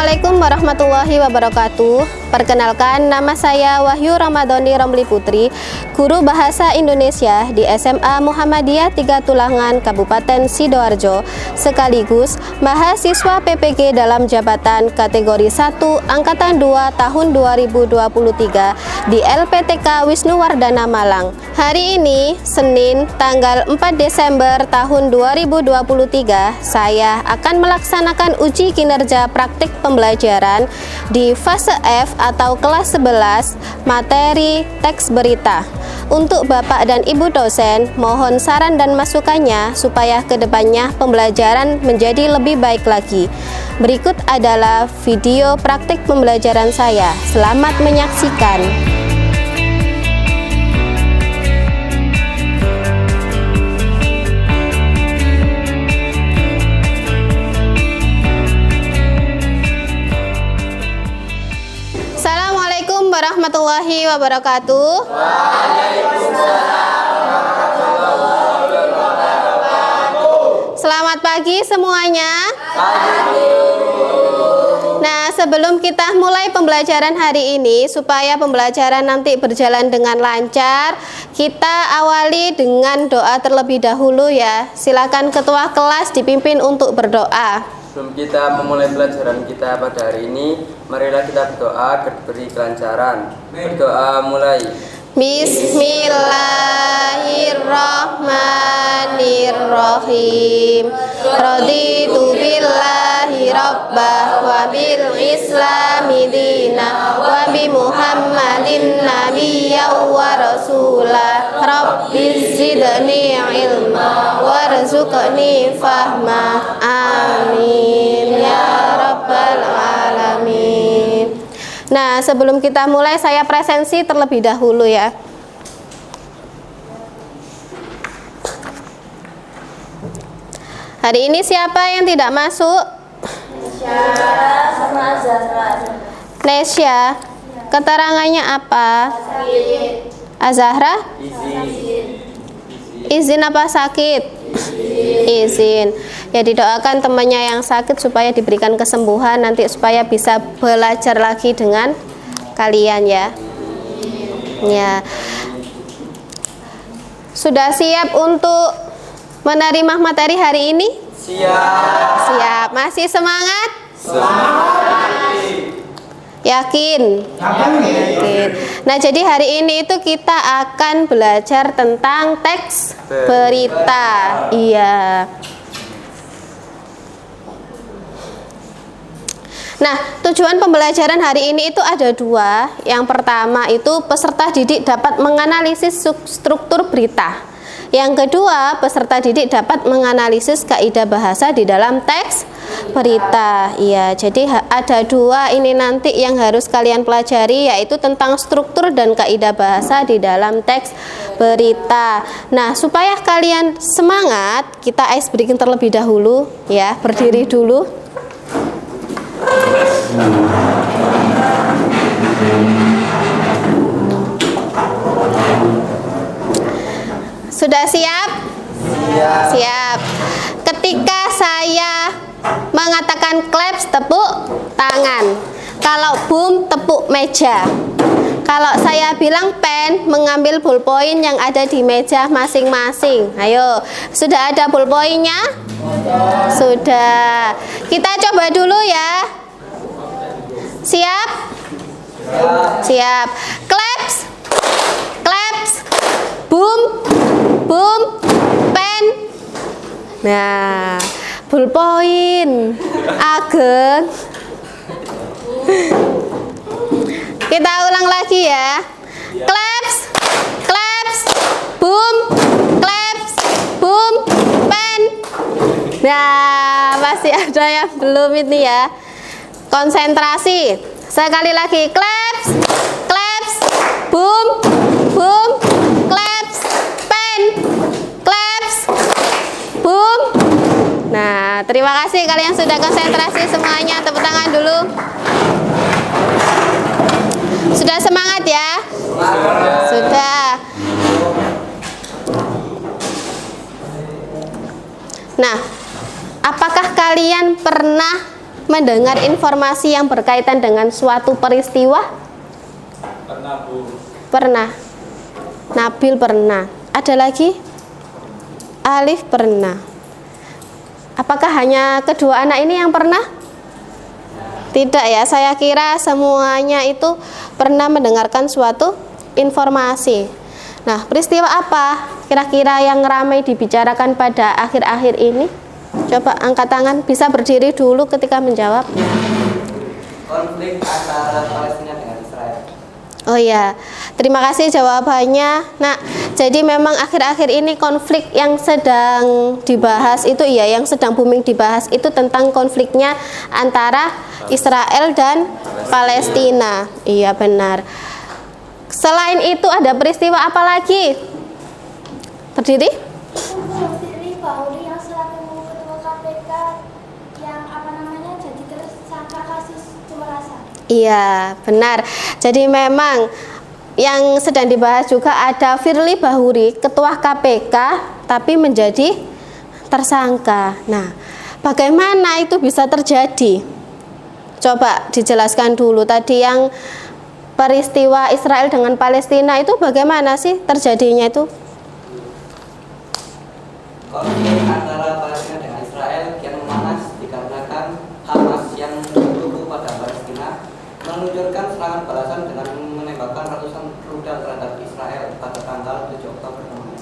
Assalamualaikum warahmatullahi wabarakatuh. Perkenalkan, nama saya Wahyu Ramadhani Romli Putri, guru Bahasa Indonesia di SMA Muhammadiyah 3 Tulangan, Kabupaten Sidoarjo, sekaligus mahasiswa PPG dalam jabatan kategori 1 Angkatan 2 tahun 2023 di LPTK Wisnuwardana Malang. Hari ini, Senin, tanggal 4 Desember tahun 2023, saya akan melaksanakan uji kinerja praktik pembelajaran di fase F atau kelas 11 materi teks berita. Untuk Bapak dan Ibu dosen, mohon saran dan masukannya supaya kedepannya pembelajaran menjadi lebih baik lagi. Berikut adalah video praktik pembelajaran saya. Selamat menyaksikan. Assalamualaikum warahmatullahi wabarakatuh. Selamat pagi semuanya. Nah, sebelum kita mulai pembelajaran hari ini, supaya pembelajaran nanti berjalan dengan lancar, kita awali dengan doa terlebih dahulu ya. Silakan ketua kelas dipimpin untuk berdoa. Sebelum kita memulai pelajaran kita pada hari ini, marilah kita berdoa diberi kelancaran. Berdoa mulai. Bismillahirrahmanirrahim. Raditu billahi rabbah wa bil islami dina wa bi Muhammadin nabiyyan wa rasulah. Rabbi zidni ilma warzuqni fahma. Amin ya rabbal alamin. Nah, sebelum kita mulai, saya presensi terlebih dahulu ya. Hari ini siapa yang tidak masuk? Nesya sama Azahra. Nesya, keterangannya apa? Azahra? Izin apa sakit? Izin. Ya, didoakan temannya yang sakit supaya diberikan kesembuhan nanti supaya bisa belajar lagi dengan kalian ya. Ya. Sudah siap untuk menerima materi hari ini? Siap. Siap. Masih semangat? Yakin? Yakin. Nah, jadi hari ini itu kita akan belajar tentang teks berita. Iya. Nah, tujuan pembelajaran hari ini itu ada dua. Yang pertama itu peserta didik dapat menganalisis struktur berita. Yang kedua, peserta didik dapat menganalisis kaidah bahasa di dalam teks berita. Iya, jadi ada dua ini nanti yang harus kalian pelajari, yaitu tentang struktur dan kaidah bahasa di dalam teks berita. Nah, supaya kalian semangat, kita ice breaking terlebih dahulu ya. Berdiri dulu. Sudah siap? Siap. Siap. Ketika saya mengatakan claps, tepuk tangan. Kalau boom, tepuk meja. Kalau saya bilang pen, mengambil ballpoint yang ada di meja masing-masing. Ayo, sudah ada ballpointnya? Sudah. Kita coba dulu ya. Siap? Siap. Claps. Claps. Boom. Boom. Pen. Nah, ballpoint. Ageng. Kita ulang lagi ya. Claps. Claps. Boom. Claps. Boom. Pen. Nah, masih ada yang belum ini ya. Konsentrasi. Sekali lagi. Claps. Claps. Boom. Boom. Claps. Pen. Claps. Boom. Nah, terima kasih kalian sudah konsentrasi semuanya. Tepuk tangan dulu. Sudah semangat ya? Sudah. Nah, apakah kalian pernah mendengar informasi yang berkaitan dengan suatu peristiwa? Pernah, Bu. Pernah. Nabil pernah. Ada lagi? Alif pernah. Apakah hanya kedua anak ini yang pernah? Tidak ya, saya kira semuanya itu pernah mendengarkan suatu informasi. Nah, peristiwa apa kira-kira yang ramai dibicarakan pada akhir-akhir ini? Coba angkat tangan, bisa berdiri dulu ketika menjawab. Konflik antara Palestina dengan Israel. Oh ya, terima kasih jawabannya. Nah, jadi memang akhir-akhir ini konflik yang sedang dibahas itu yang sedang booming dibahas itu tentang konfliknya antara Israel dan Palestina. Iya benar. Selain itu ada peristiwa apa lagi? Berdiri? Firly Bahuri yang selaku ketua KPK yang jadi tersangka kasus pemerasan. Iya, benar. Jadi memang yang sedang dibahas juga ada Firly Bahuri, ketua KPK, tapi menjadi tersangka. Nah, bagaimana itu bisa terjadi? Coba dijelaskan dulu tadi yang peristiwa Israel dengan Palestina itu bagaimana sih terjadinya itu? Konflik antara Palestina dengan Israel kian memanas dikarenakan Hamas yang berkubu pada Palestina meluncurkan serangan balasan dengan menembakkan ratusan rudal terhadap Israel pada tanggal 7 Oktober kemarin.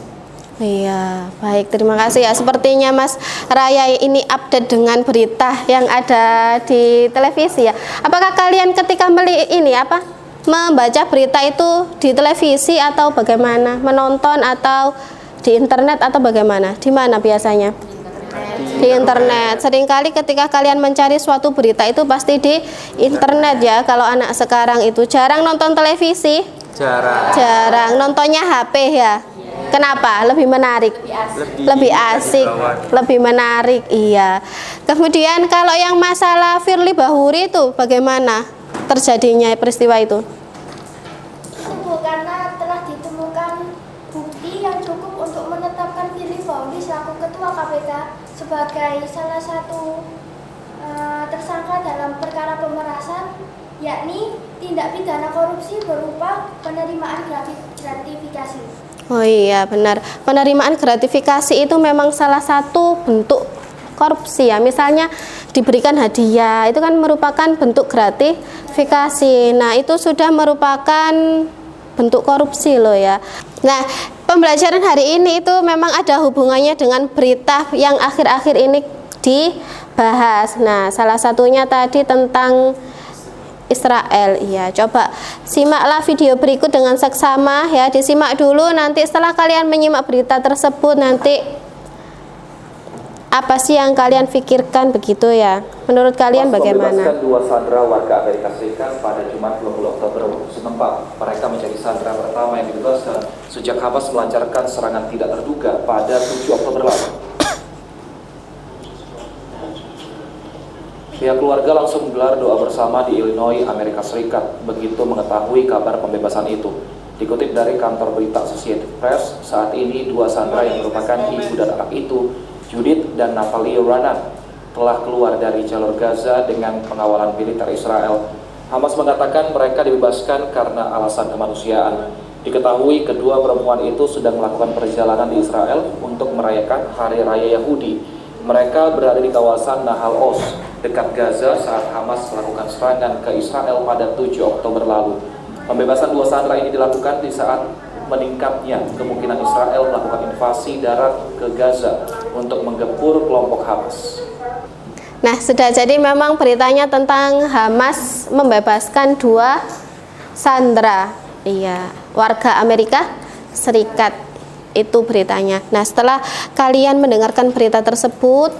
Iya, baik, terima kasih ya. Sepertinya Mas Raya ini update dengan berita yang ada di televisi ya. Apakah kalian ketika membaca berita itu di televisi atau bagaimana? Menonton atau di internet atau bagaimana? Di mana biasanya? Di internet. Seringkali ketika kalian mencari suatu berita itu pasti di internet ya. Kalau anak sekarang itu jarang nonton televisi. Jarang. Nontonnya HP ya. Kenapa? Lebih menarik. Lebih asik. Lebih menarik. Iya. Kemudian kalau yang masalah Firly Bahuri itu bagaimana terjadinya peristiwa itu? Karena telah ditemukan bukti yang cukup untuk menetapkan Firly Bahuri selaku ketua KPK sebagai salah satu tersangka dalam perkara pemerasan, yakni tindak pidana korupsi berupa penerimaan gratifikasi. Oh iya benar, penerimaan gratifikasi itu memang salah satu bentuk korupsi ya. Misalnya diberikan hadiah, itu kan merupakan bentuk gratifikasi. Nah itu sudah merupakan bentuk korupsi loh ya. Nah pembelajaran hari ini itu memang ada hubungannya dengan berita yang akhir-akhir ini dibahas. Nah salah satunya tadi tentang Israel. Iya, coba simaklah video berikut dengan seksama ya, disimak dulu. Nanti setelah kalian menyimak berita tersebut, nanti apa sih yang kalian pikirkan begitu ya? Menurut kalian bagaimana? Membebaskan dua sandera warga Amerika Serikat pada Jumat 20 Oktober waktu setempat. Mereka menjadi sandera pertama yang dibebaskan sejak Hamas melancarkan serangan tidak terduga pada 7 Oktober lalu. Pihak keluarga langsung menggelar doa bersama di Illinois, Amerika Serikat, begitu mengetahui kabar pembebasan itu. Dikutip dari kantor berita Associated Press, saat ini dua sandera yang merupakan ibu dan anak itu, Judith dan Natalia Rana, telah keluar dari jalur Gaza dengan pengawalan militer Israel. Hamas mengatakan mereka dibebaskan karena alasan kemanusiaan. Diketahui kedua perempuan itu sedang melakukan perjalanan di Israel untuk merayakan Hari Raya Yahudi. Mereka berada di kawasan Nahal Oz, dekat Gaza saat Hamas melakukan serangan ke Israel pada 7 Oktober lalu. Pembebasan dua sandera ini dilakukan di saat meningkatnya kemungkinan Israel melakukan invasi darat ke Gaza untuk menggempur kelompok Hamas. Nah, sudah jadi memang beritanya tentang Hamas membebaskan dua sandera. Iya, warga Amerika Serikat. Itu beritanya. Nah, setelah kalian mendengarkan berita tersebut,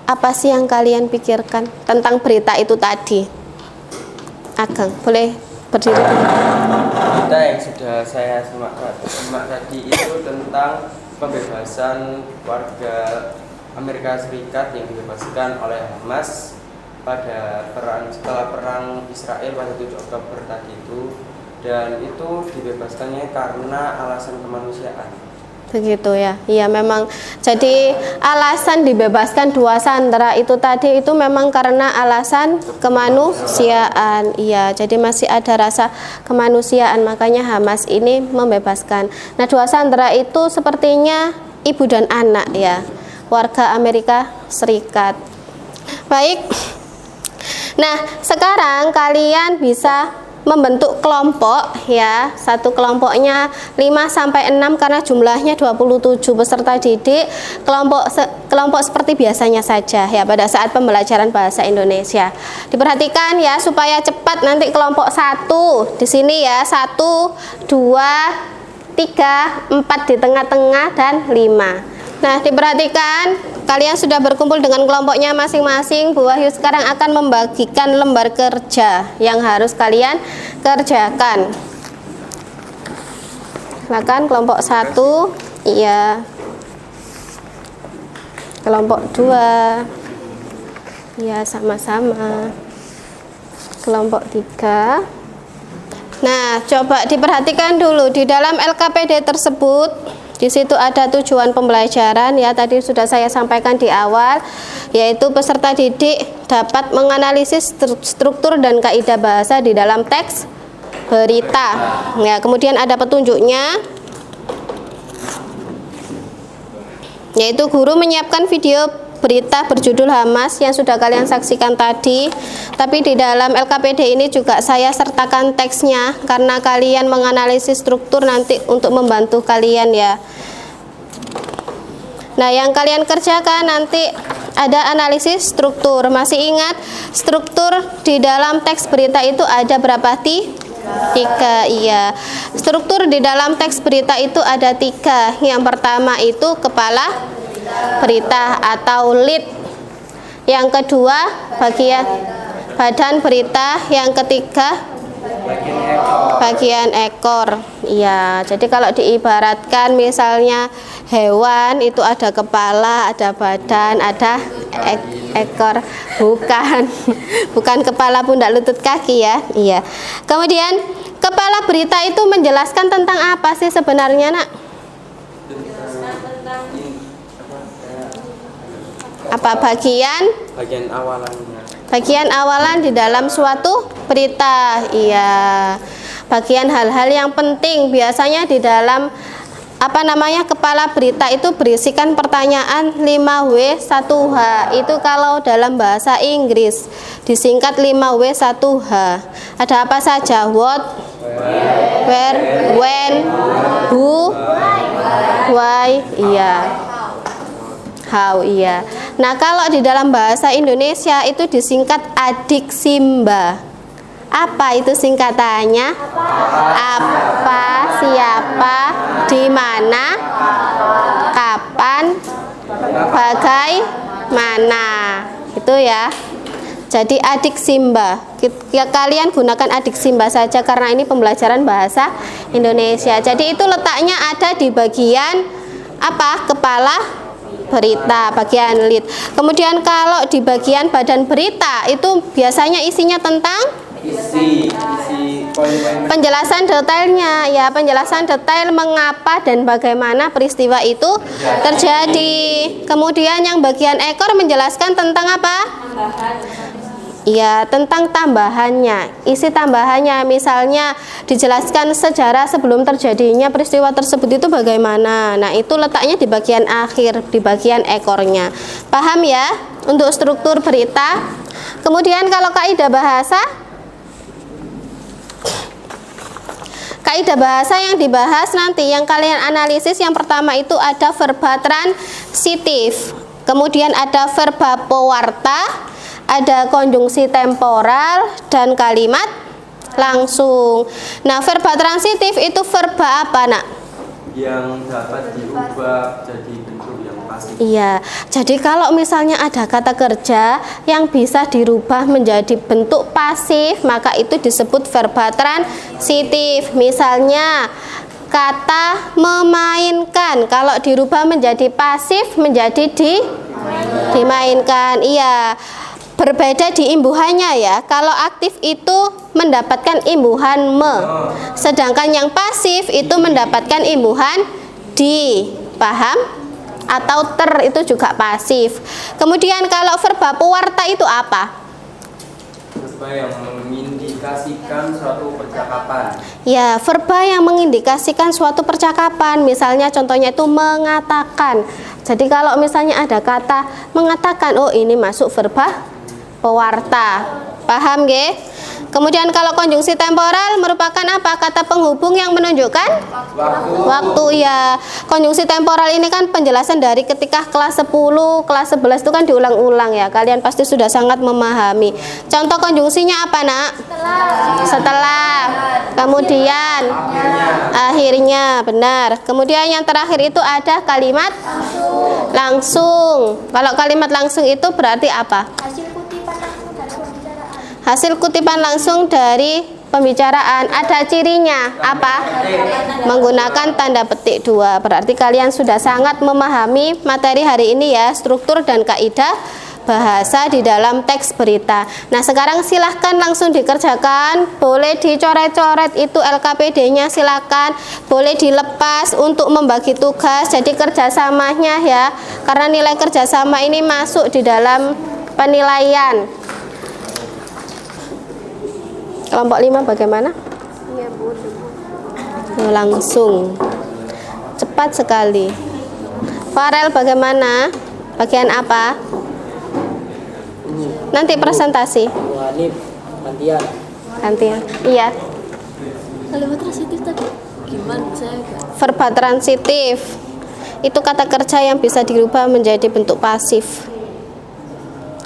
apa sih yang kalian pikirkan tentang berita itu tadi? Ageng, boleh berdiri? Berita yang sudah saya simak tadi itu tentang pembebasan warga Amerika Serikat yang dibebaskan oleh Hamas setelah perang Israel pada 7 Oktober tadi itu, dan itu dibebaskannya karena alasan kemanusiaan. Begitu ya. Iya memang. Jadi alasan dibebaskan 2 sandera itu tadi itu memang karena alasan kemanusiaan. Iya, jadi masih ada rasa kemanusiaan, makanya Hamas ini membebaskan. Nah, 2 sandera itu sepertinya ibu dan anak ya, warga Amerika Serikat. Baik. Nah, sekarang kalian bisa membentuk kelompok ya. Satu kelompoknya 5 sampai 6 karena jumlahnya 27 peserta didik. Kelompok seperti biasanya saja ya pada saat pembelajaran bahasa Indonesia. Diperhatikan ya supaya cepat, nanti kelompok 1 di sini ya. 1 2 3 4 di tengah-tengah dan 5. Nah, diperhatikan kalian sudah berkumpul dengan kelompoknya masing-masing. Bu Wahyu sekarang akan membagikan lembar kerja yang harus kalian kerjakan. Silakan kelompok 1, iya. Kelompok 2, iya sama-sama. Kelompok 3. Nah, coba diperhatikan dulu di dalam LKPD tersebut. Di situ ada tujuan pembelajaran ya, tadi sudah saya sampaikan di awal, yaitu peserta didik dapat menganalisis struktur dan kaidah bahasa di dalam teks berita. Ya, kemudian ada petunjuknya, yaitu guru menyiapkan video berita berjudul Hamas yang sudah kalian saksikan tadi. Tapi di dalam LKPD ini juga saya sertakan teksnya karena kalian menganalisis struktur nanti untuk membantu kalian ya. Nah, yang kalian kerjakan nanti ada analisis struktur. Masih ingat struktur di dalam teks berita itu ada berapa? 3, iya. Struktur di dalam teks berita itu ada 3. Yang pertama itu kepala berita atau lead. Yang kedua badan berita. Yang ketiga bagian ekor. Iya, jadi kalau diibaratkan misalnya hewan itu ada kepala, ada badan, ada ekor. Bukan kepala, pundak, lutut, kaki ya. Iya. Kemudian kepala berita itu menjelaskan tentang apa sih sebenarnya, Nak? Apa bagian awalannya? Bagian awalan di dalam suatu berita. Iya. Bagian hal-hal yang penting biasanya di dalam kepala berita itu berisikan pertanyaan 5W1H. Itu kalau dalam bahasa Inggris disingkat 5W1H. Ada apa saja? What, where, when, who, why, iya. How, iya. Nah, kalau di dalam bahasa Indonesia itu disingkat adik Simba. Apa itu singkatannya? Apa, siapa, di mana, kapan, bagaimana. Itu ya. Jadi adik Simba. Kalian gunakan adik Simba saja karena ini pembelajaran bahasa Indonesia. Jadi itu letaknya ada di bagian kepala berita, bagian lead. Kemudian kalau di bagian badan berita itu biasanya isinya tentang penjelasan detailnya ya, penjelasan detail mengapa dan bagaimana peristiwa itu terjadi. Kemudian yang bagian ekor menjelaskan tentang apa? Ya, tentang tambahannya, isi tambahannya, misalnya dijelaskan sejarah sebelum terjadinya peristiwa tersebut itu bagaimana. Nah, itu letaknya di bagian akhir, di bagian ekornya. Paham ya untuk struktur berita? Kemudian kalau kaidah bahasa yang dibahas nanti, yang kalian analisis yang pertama itu ada verba transitif, kemudian ada verba pewarta, ada konjungsi temporal dan kalimat langsung. Nah, verba transitif itu verba apa, Nak? Yang dapat diubah jadi bentuk yang pasif. Iya, jadi kalau misalnya ada kata kerja yang bisa dirubah menjadi bentuk pasif, maka itu disebut verba transitif. Misalnya kata memainkan, kalau dirubah menjadi pasif menjadi dimainkan. Iya. Berbeda di imbuhannya ya. Kalau aktif itu mendapatkan imbuhan me, sedangkan yang pasif itu mendapatkan imbuhan di, paham? Atau ter itu juga pasif. Kemudian kalau verba pewarta itu apa? Verba yang mengindikasikan suatu percakapan. Ya, verba yang mengindikasikan suatu percakapan. Misalnya contohnya itu mengatakan. Jadi kalau misalnya ada kata mengatakan, oh ini masuk verba pewarta. Paham nggih? Kemudian kalau konjungsi temporal merupakan apa? Kata penghubung yang menunjukkan waktu. Ya. Konjungsi temporal ini kan penjelasan dari ketika kelas 10, kelas 11 itu kan diulang-ulang ya. Kalian pasti sudah sangat memahami. Contoh konjungsinya apa, Nak? Setelah. Kemudian akhirnya, benar. Kemudian yang terakhir itu ada kalimat langsung. Kalau kalimat langsung itu berarti apa? Hasil kutipan langsung dari pembicaraan. Ada cirinya apa? Menggunakan tanda petik 2. Berarti kalian sudah sangat memahami materi hari ini ya, struktur dan kaidah bahasa di dalam teks berita. Nah, sekarang silahkan langsung dikerjakan. Boleh dicoret-coret itu LKPD-nya, silahkan. Boleh dilepas untuk membagi tugas. Jadi kerjasamanya ya, karena nilai kerjasama ini masuk di dalam penilaian. Kelompok 5 bagaimana? Langsung. Cepat sekali. Farel bagaimana? Bagian apa? Nanti presentasi. Gantian. Iya. Kalimat transitif tadi gimana? Saya Verba transitif. Itu kata kerja yang bisa dirubah menjadi bentuk pasif.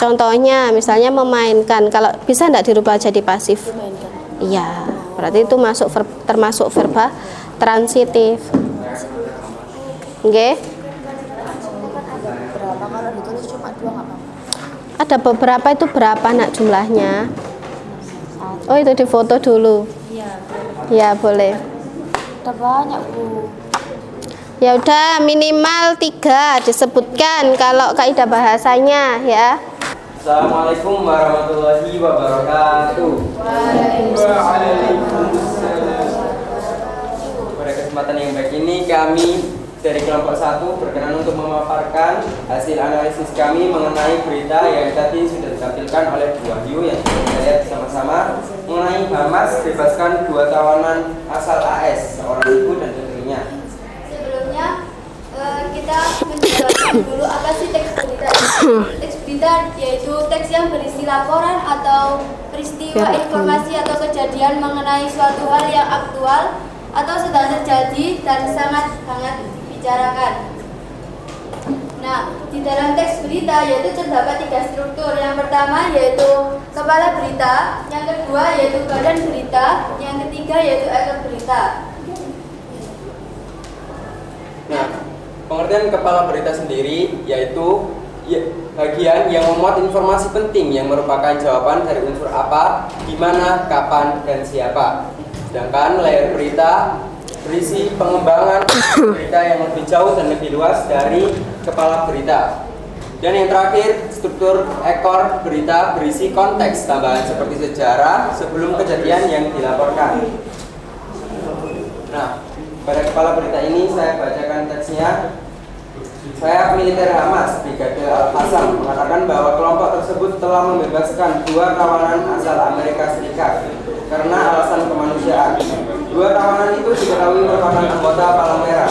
Contohnya misalnya memainkan, kalau bisa enggak dirubah jadi pasif? mainkan. Iya, berarti itu termasuk verba transitif. Oke? Berapa kalau ditulis cuma 2 nggak apa-apa? Ada beberapa itu berapa nak jumlahnya? Oh itu difoto dulu. Iya. Ya boleh. Udah banyak Bu. Ya udah minimal 3 disebutkan kalau kaidah bahasanya ya. Assalamualaikum warahmatullahi wabarakatuh. Waalaikumsalam. Pada kesempatan yang baik ini kami dari kelompok 1 berkenan untuk memaparkan hasil analisis kami mengenai berita yang tadi sudah ditampilkan oleh Bu Wahyu yang kita lihat bersama-sama mengenai Hamas bebaskan 2 tawanan asal AS, seorang ibu dan putrinya. Sebelumnya kita menjelaskan dulu apa sih teks berita. Teks berita yaitu teks yang berisi laporan atau peristiwa, informasi atau kejadian mengenai suatu hal yang aktual atau sedang terjadi dan sangat hangat dibicarakan. Nah, di dalam teks berita yaitu terdapat 3 struktur. Yang pertama yaitu kepala berita, yang kedua yaitu badan berita, yang ketiga yaitu ekor berita. Nah, pengertian kepala berita sendiri yaitu bagian yang memuat informasi penting yang merupakan jawaban dari unsur apa, di mana, kapan, dan siapa. Sedangkan layar berita berisi pengembangan berita yang lebih jauh dan lebih luas dari kepala berita. Dan yang terakhir, struktur ekor berita berisi konteks tambahan seperti sejarah sebelum kejadian yang dilaporkan. Nah, pada kepala berita ini saya bacakan teksnya. Sayap militer Hamas, Brigade Al-Qassam, mengatakan bahwa kelompok tersebut telah membebaskan 2 tawanan asal Amerika Serikat karena alasan kemanusiaan. 2 tawanan itu diketahui merupakan anggota Palang Merah.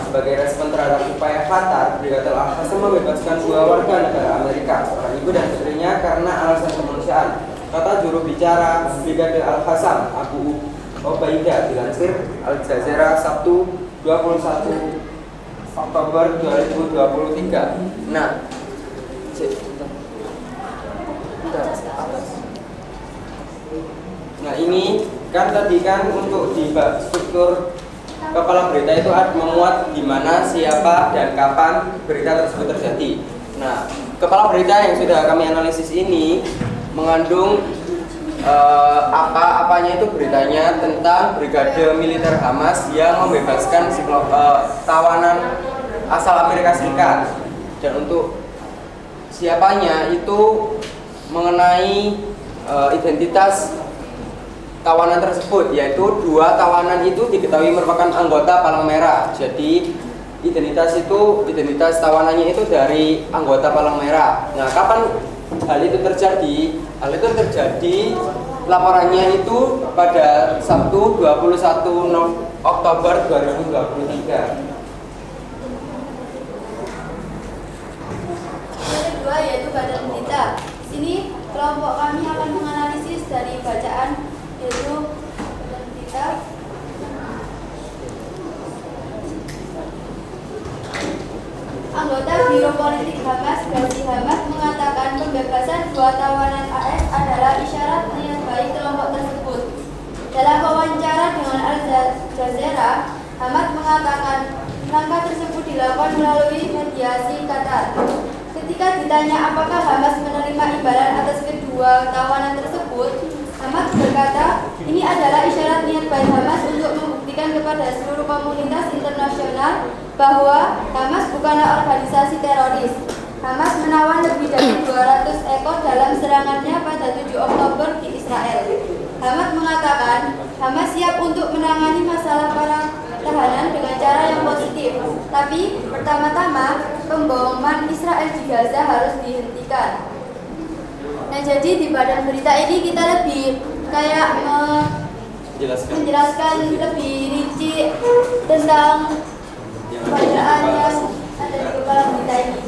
Sebagai respon terhadap upaya Qatar, Brigade Al-Qassam membebaskan 2 warga negara Amerika, seorang ibu dan putrinya karena alasan kemanusiaan. Kata juru bicara Brigade Al-Qassam, Abu Ubaidah, dilansir Al Jazeera Sabtu 21 Oktober 2023. Nah, ini kan tadi kan untuk di struktur kepala berita itu memuat di mana, siapa, dan kapan berita tersebut terjadi. Nah, kepala berita yang sudah kami analisis ini mengandung apa-apanya itu beritanya tentang Brigade Militer Hamas yang membebaskan tawanan asal Amerika Serikat. Dan untuk siapanya itu mengenai identitas tawanan tersebut, yaitu 2 tawanan itu diketahui merupakan anggota Palang Merah. Jadi identitas tawanannya itu dari anggota Palang Merah. Nah, kapan hal itu terjadi? Hal itu terjadi laporannya itu pada Sabtu 21 Oktober 2023. Yang kedua yaitu badan berita. Di sini kelompok kami akan menganalisis dari bacaan yaitu badan berita. Anggota Biro Politik Hamas, Ghazi Hamad, mengatakan pembebasan 2 tawanan AS adalah isyarat niat baik kelompok tersebut. Dalam wawancara dengan Al Jazeera, Hamad mengatakan langkah tersebut dilakukan melalui mediasi Qatar. Ketika ditanya apakah Hamas menerima imbalan atas kedua tawanan tersebut, Hamad berkata, ini adalah isyarat niat baik Hamas untuk membuktikan kepada seluruh komunitas internasional bahwa Hamas bukanlah organisasi teroris. Hamas menawan lebih dari 200 ekor dalam serangannya pada 7 Oktober di Israel. Hamad mengatakan, Hamas siap untuk menangani masalah para tahanan dengan cara yang positif. Tapi pertama-tama, pemboman Israel di Gaza harus dihentikan. Nah, jadi di badan berita ini kita lebih kayak menjelaskan lebih rinci tentang bacaan yang ada di kepala berita ini.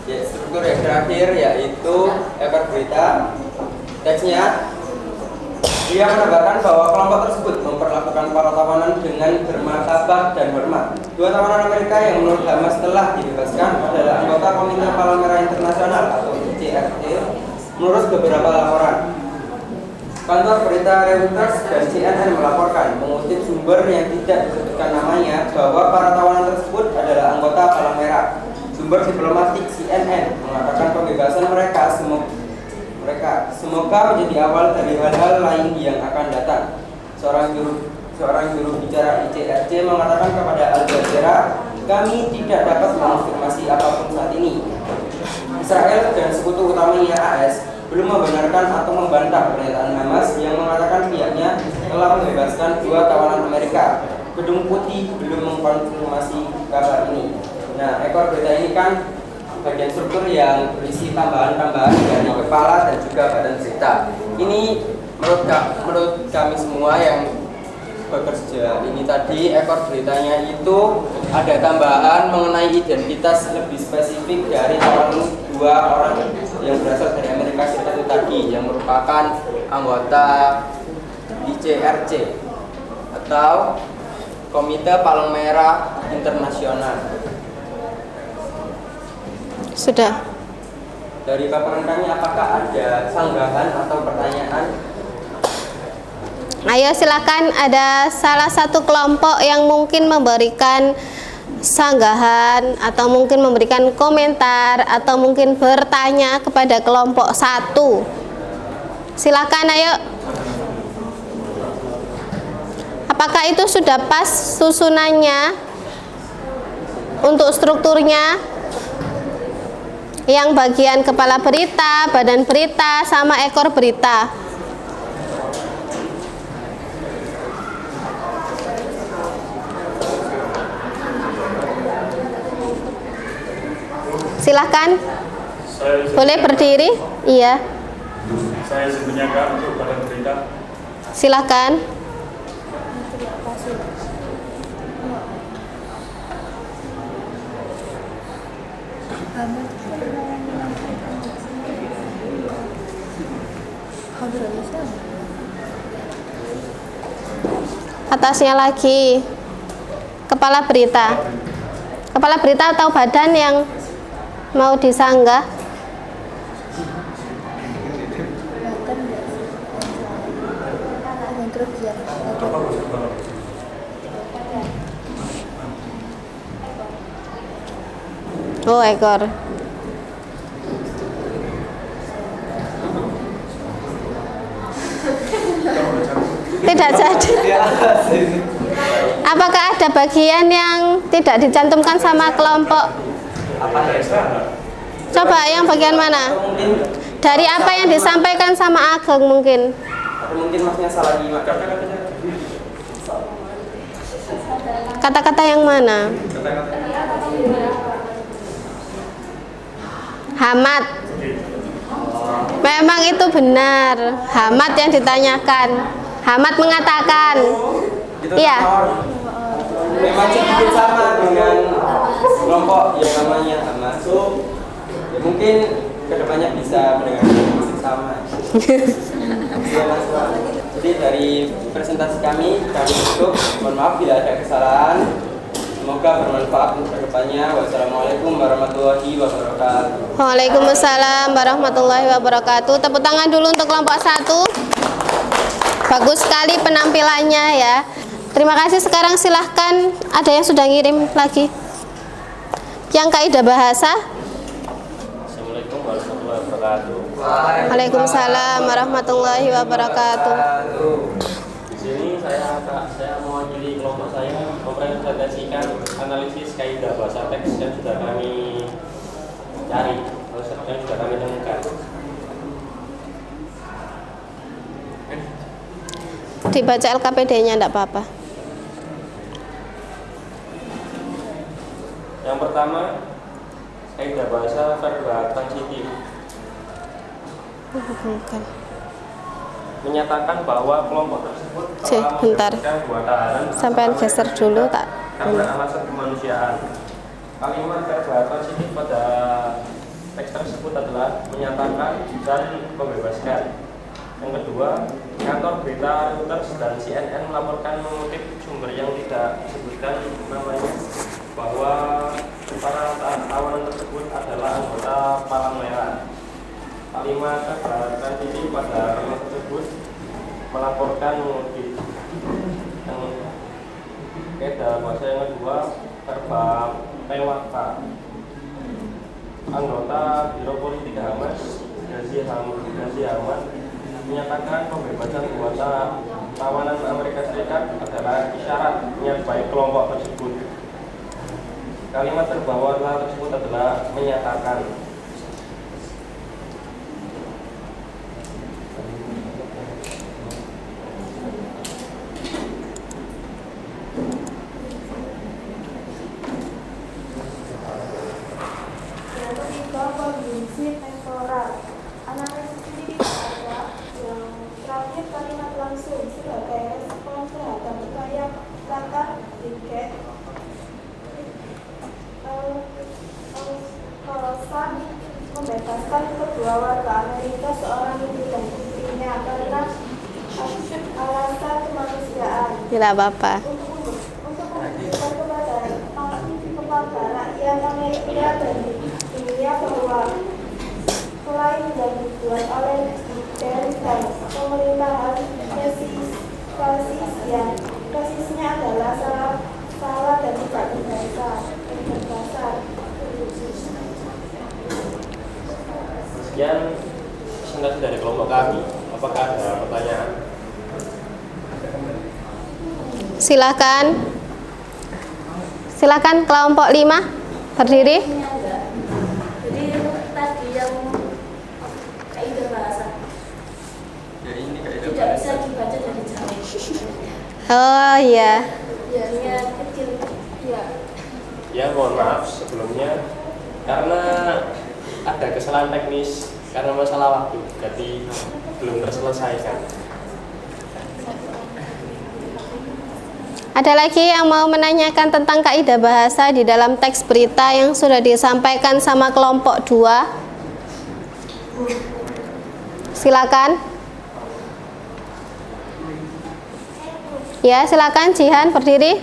Ya, struktur yang terakhir yaitu ekor berita. Teksnya, dia menambahkan bahwa kelompok tersebut memperlakukan para tawanan dengan bermartabat dan hormat. 2 tawanan Amerika yang menurut Hamas telah dibebaskan adalah anggota Komite Palang Merah Internasional atau ICRC menurut beberapa laporan. Kantor berita Reuters dan CNN melaporkan, mengutip sumber yang tidak disebutkan namanya, bahwa para tawanan tersebut adalah anggota Palang Merah. Sumber diplomatik CNN mengatakan pembebasan mereka semoga menjadi awal dari hal-hal lain yang akan datang. Seorang juru bicara ICRC mengatakan kepada Al Jazeera, kami tidak dapat mengonfirmasi apapun saat ini. Israel dan sekutu utamanya AS belum membenarkan atau membantah pernyataan Hamas yang mengatakan pihaknya telah membebaskan 2 tawanan Amerika. Gedung Putih belum mengkonfirmasi kabar ini. Nah, ekor berita ini kan bagian struktur yang berisi tambahan-tambahan dari kepala dan juga badan berita. Ini menurut kami semua yang bekerja ini tadi, ekor beritanya itu ada tambahan mengenai identitas lebih spesifik dari 2 orang yang berasal dari Amerika Serikat itu tadi, yang merupakan anggota ICRC atau Komite Palang Merah Internasional. Sudah. Dari paparan kami, apakah ada sanggahan atau pertanyaan? Ayo silakan, ada salah satu kelompok yang mungkin memberikan sanggahan atau mungkin memberikan komentar atau mungkin bertanya kepada kelompok 1. Silakan, ayo. Apakah itu sudah pas susunannya untuk strukturnya? Yang bagian kepala berita, badan berita, sama ekor berita. Silahkan. Boleh berdiri? Iya. Saya sebenarnya untuk badan berita. Silahkan. Atasnya lagi kepala berita. Kepala berita atau badan yang mau disanggah? Oh, ekor. Tidak jadi. Apakah ada bagian yang tidak dicantumkan sama kelompok? Coba yang bagian mana? Dari apa yang disampaikan sama Ageng mungkin? Atau mungkin maksudnya salah nyimak. Kata-kata yang mana? Hamat. Memang itu benar. Hamat yang ditanyakan. Hamat mengatakan. Itu Iya. memang sedikit sama dengan kelompok yang namanya Hamas. Ya, mungkin kedepannya bisa mendengarkan musik sama. Ya, Mas. Jadi dari presentasi kami tutup. Mohon maaf bila ada kesalahan. Semoga bermanfaat untuk kedepannya. Wassalamualaikum warahmatullahi wabarakatuh. Waalaikumsalam warahmatullahi wabarakatuh. Tepuk tangan dulu untuk kelompok 1. Bagus sekali penampilannya ya. Terima kasih. Sekarang silahkan, ada yang sudah ngirim lagi. Yang kaidah bahasa. Assalamualaikum warahmatullahi wabarakatuh. Waalaikumsalam warahmatullahi wabarakatuh. Di sini saya mewakili kelompok saya mempresentasikan analisis kaidah bahasa teks yang sudah kami cari, yang sudah kami temukan. Dibaca LKPD-nya enggak apa-apa. Yang pertama, kaidah bahasa verba transitif Bukan. menyatakan bahwa kelompok tersebut Cih, telah bentar. memberikan dua tahanan Sampean geser dulu tak? karena alasan kemanusiaan. Kalimat verba transitif pada teks tersebut adalah menyatakan dan membebaskan. Yang kedua, kantor berita Reuters dan CNN melaporkan mengutip sumber yang tidak disebutkan namanya bahwa para tawanan tersebut adalah anggota Palang Merah. Kalimat verba transitif pada kalimat tersebut melaporkan mengutip. Yang dalam bahasa yang kedua, verba PWK. Anggota Biro Politik Hamas, Ghazi Hamad, menyatakan pembebasan dua tawanan Amerika Serikat adalah isyarat niat baik kelompok tersebut. Kalimat terbawa tersebut adalah menyatakan. Yang ketiga, kondisi temporal. Analisis ini adalah yang terakhir kalimat langsung sebagai respon terhadap upaya langkah tiket Al-Khalifa membebaskan kedua warga Amerika, seorang ibu dan putrinya, karena alasan kemanusiaan. Tidak apa-apa. Untuk memberikan kepada rakyat Amerika dan dunia bahwa selain yang dibuat oleh Biden dan pemerintahan basisnya adalah salah dan tidak berdasar. Sekian presentasi dari kelompok kami. Apakah ada pertanyaan? Silakan. Silakan kelompok 5 berdiri. Jadi tadi yang kaidah bahasa Ya, ini kaidah tidak bisa dibaca dari jauh. Oh iya. Ya, niat kecil. Ya. Ya, mohon maaf sebelumnya karena ada kesalahan teknis karena masalah waktu, jadi belum terselesaikan. Ada lagi yang mau menanyakan tentang kaidah bahasa di dalam teks berita yang sudah disampaikan sama kelompok 2? Silakan. Ya, silakan Jihan berdiri.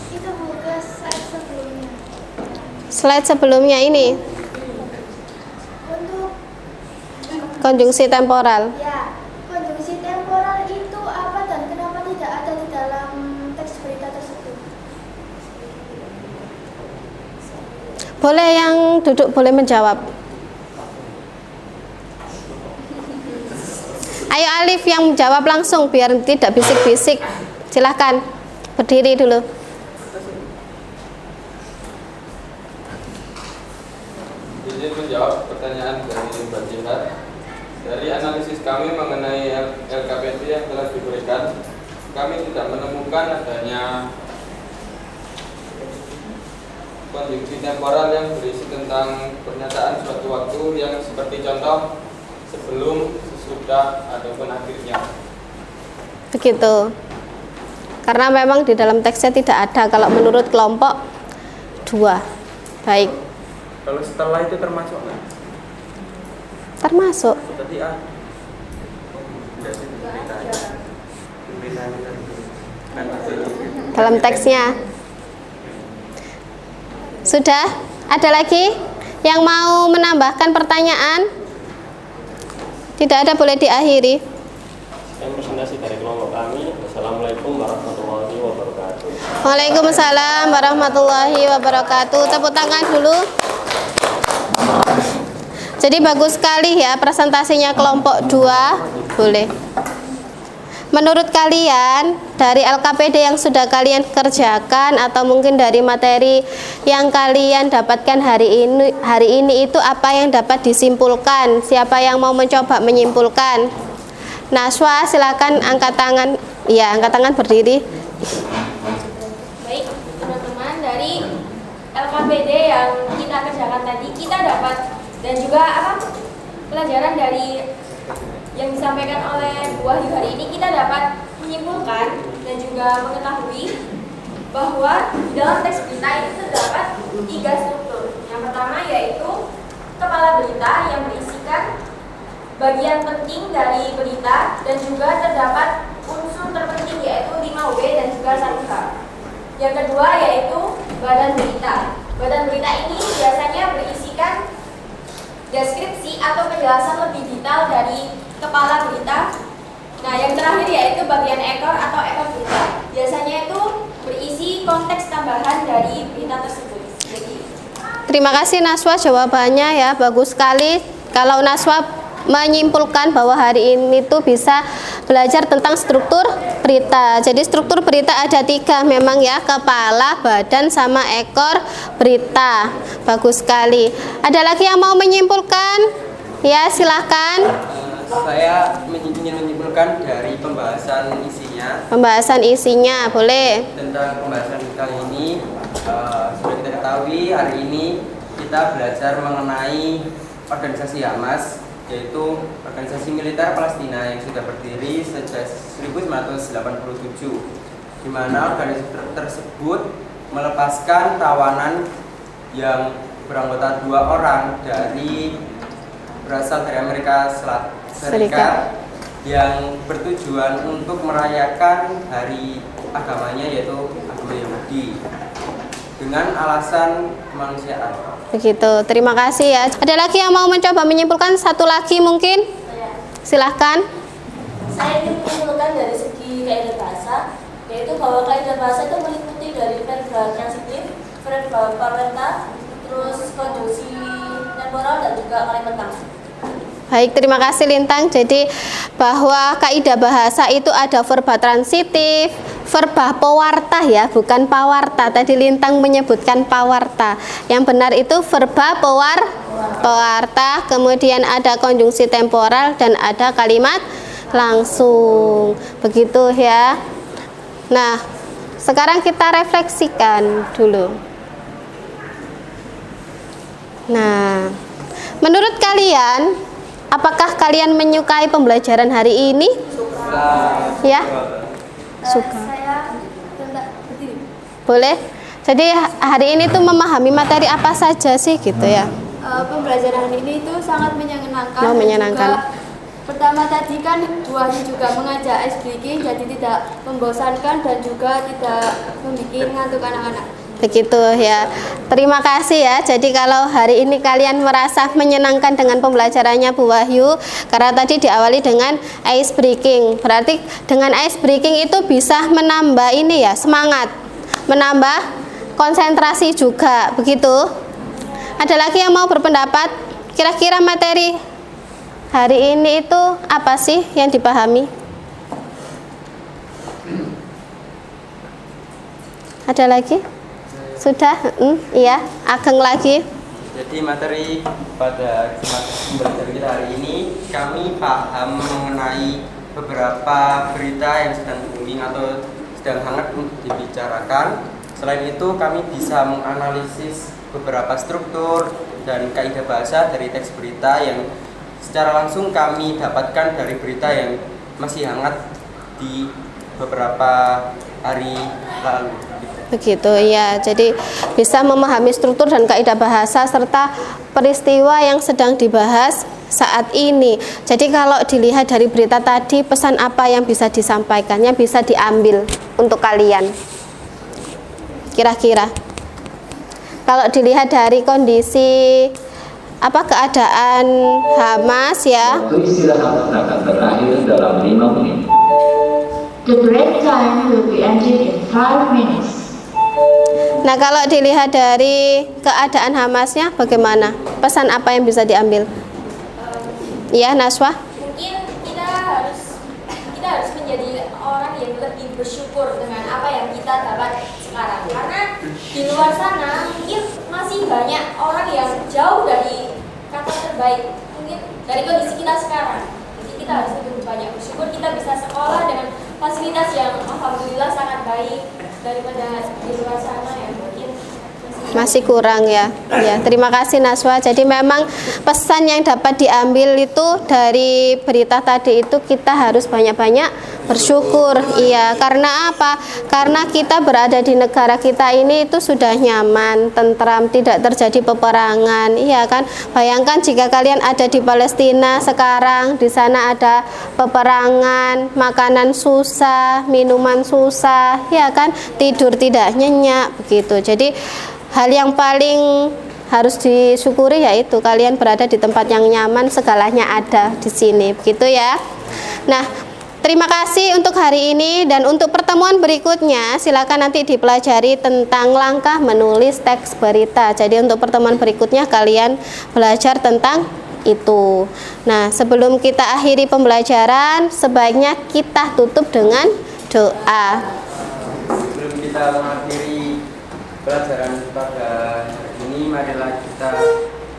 Itu bukan slide sebelumnya. Slide sebelumnya ini Untuk konjungsi temporal. ya, konjungsi temporal itu apa dan kenapa tidak ada di dalam teks berita tersebut? Boleh yang duduk boleh menjawab. Ayo Alif yang menjawab langsung biar tidak bisik-bisik. Silahkan berdiri dulu. Izin menjawab pertanyaan dari Mbak Jihan. Dari analisis kami mengenai LKPD yang telah diberikan, kami tidak menemukan adanya konjungsi temporal yang berisi tentang pernyataan suatu waktu yang seperti contoh sebelum, sesudah, ataupun akhirnya. Begitu. Karena memang di dalam teksnya tidak ada kalau menurut kelompok 2. Baik. Kalau setelah itu termasuk nggak? Termasuk. Tadi Dalam teksnya. Sudah? Ada lagi yang mau menambahkan pertanyaan? Tidak ada, boleh diakhiri. Sekian presentasi dari kelompok kami. Wassalamualaikum warahmatullahi wabarakatuh. Waalaikumsalam warahmatullahi wabarakatuh. Tepuk tangan dulu. Jadi bagus sekali ya presentasinya kelompok 2. Boleh. Menurut kalian dari LKPD yang sudah kalian kerjakan atau mungkin dari materi yang kalian dapatkan hari ini itu apa yang dapat disimpulkan? Siapa yang mau mencoba menyimpulkan? Naswa, silakan angkat tangan. Ya, angkat tangan berdiri. Baik, teman-teman, dari LKPD yang kita kerjakan tadi, kita dapat dan juga pelajaran dari yang disampaikan oleh Bu Wahyu hari ini, kita dapat menyimpulkan dan juga mengetahui bahwa di dalam teks berita itu terdapat 3 struktur. Yang pertama yaitu kepala berita yang berisikan bagian penting dari berita dan juga terdapat unsur terpenting yaitu 5W dan juga 1H. Yang kedua yaitu badan berita. Badan berita ini biasanya berisikan deskripsi atau penjelasan lebih detail dari kepala berita. Nah, yang terakhir yaitu bagian ekor atau ekor berita. Biasanya itu berisi konteks tambahan dari berita tersebut. Jadi, terima kasih Naswa jawabannya ya, bagus sekali. Kalau Naswa menyimpulkan bahwa hari ini tuh bisa belajar tentang struktur berita. Jadi struktur berita ada 3 memang ya, kepala, badan, sama ekor berita. Bagus sekali. Ada lagi yang mau menyimpulkan? Ya, silahkan. Saya ingin menyimpulkan dari pembahasan isinya. Pembahasan isinya, boleh. Tentang pembahasan kali ini, sudah kita ketahui hari ini kita belajar mengenai organisasi Hamas, yaitu organisasi militer Palestina yang sudah berdiri sejak 1987, di mana organisasi tersebut melepaskan tawanan yang beranggota 2 orang berasal dari Amerika Serikat yang bertujuan untuk merayakan hari agamanya, yaitu agama Yahudi, dengan alasan kemanusiaan. Begitu, terima kasih ya. Ada lagi yang mau mencoba menyimpulkan? Satu lagi mungkin? Silahkan. Saya ingin menyimpulkan dari segi kaidah bahasa, yaitu bahwa kaidah bahasa itu meliputi dari verbal transitif, verbal parlenta, terus konjungsi temporal dan juga kalimat langsung. Baik, terima kasih Lintang. Jadi bahwa kaidah bahasa itu ada verba transitif, verba pewarta ya, bukan pawarta. Tadi Lintang menyebutkan pawarta. Yang benar itu verba pewarta, kemudian ada konjungsi temporal dan ada kalimat langsung. Begitu ya. Nah, sekarang kita refleksikan dulu. Nah, menurut kalian, apakah kalian menyukai pembelajaran hari ini? Ya? Suka. saya berdiri. Boleh? Jadi hari ini tuh memahami materi apa saja sih gitu ya? Pembelajaran ini itu sangat menyenangkan. Oh, menyenangkan. Dan juga, pertama tadi kan Bu Wahyu juga mengajak ice breaking, jadi tidak membosankan dan juga tidak membuat ngantuk anak-anak. Begitu ya. Terima kasih ya. Jadi kalau hari ini kalian merasa menyenangkan dengan pembelajarannya Bu Wahyu, karena tadi diawali dengan ice breaking. Berarti dengan ice breaking itu bisa menambah ini ya, semangat, menambah konsentrasi juga. Begitu. Ada lagi yang mau berpendapat? Kira-kira materi hari ini itu apa sih yang dipahami? Ada lagi? Sudah? Iya, Ageng lagi. Jadi materi pada pembelajaran kita hari ini, kami paham mengenai beberapa berita yang sedang booming atau sedang hangat untuk dibicarakan, Selain itu, kami bisa menganalisis beberapa struktur dan kaidah bahasa dari teks berita yang secara langsung kami dapatkan dari berita yang masih hangat di beberapa hari lalu. Begitu ya, jadi bisa memahami struktur dan kaidah bahasa serta peristiwa yang sedang dibahas saat ini. Jadi kalau dilihat dari berita tadi, pesan apa yang bisa disampaikannya bisa diambil untuk kalian. Kira-kira kalau dilihat dari kondisi keadaan Hamas ya. Waktu istirahat akan berakhir dalam 5 menit. The break time will be ended in 5 minutes. Nah, kalau dilihat dari keadaan Hamasnya bagaimana? Pesan apa yang bisa diambil? Ya, Naswa? Mungkin kita harus menjadi orang yang lebih bersyukur dengan apa yang kita dapat sekarang, karena di luar sana mungkin masih banyak orang yang jauh dari kata terbaik mungkin dari kondisi kita sekarang. Jadi kita harus lebih banyak bersyukur kita bisa sekolah dengan fasilitas yang alhamdulillah sangat baik daripada di luar sana yang mungkin masih kurang ya. Ya, terima kasih Naswa. Jadi memang pesan yang dapat diambil itu dari berita tadi itu kita harus banyak-banyak bersyukur. Iya, karena apa? Karena kita berada di negara kita ini itu sudah nyaman, tentram, tidak terjadi peperangan. Iya kan? Bayangkan jika kalian ada di Palestina sekarang, di sana ada peperangan, makanan susah, minuman susah, ya kan? Tidur tidak nyenyak begitu. Jadi hal yang paling harus disyukuri yaitu kalian berada di tempat yang nyaman, segalanya ada di sini, begitu ya. Nah, terima kasih untuk hari ini, dan untuk pertemuan berikutnya silakan nanti dipelajari tentang langkah menulis teks berita. Jadi untuk pertemuan berikutnya kalian belajar tentang itu. Nah, sebelum kita akhiri pembelajaran, sebaiknya kita tutup dengan doa. Sebelum kita mengakhiri pelajaran pada hari ini, marilah kita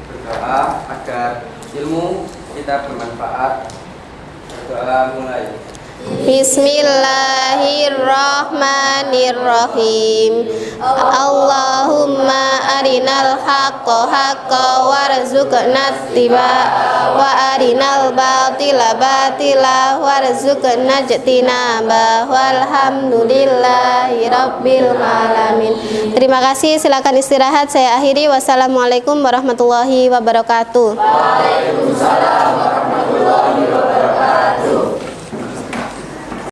berdoa agar ilmu kita bermanfaat. Berdoa mulai. Bismillahirrahmanirrahim. Allahumma arinal haqqa haqqa warzuqna ittiba'a wa arinal batila batila warzuqna ijtinaba. Walhamdulillahi rabbil alamin. Terima kasih, silakan istirahat. Saya akhiri. Wassalamualaikum warahmatullahi wabarakatuh. Waalaikumsalam warahmatullahi wabarakatuh.